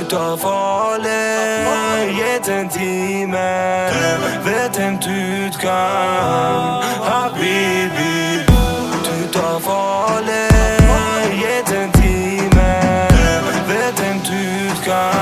tar farlig, gitt en time. Vet en utgang, habibi. Du tar farlig, gitt en time. Vet en utgang.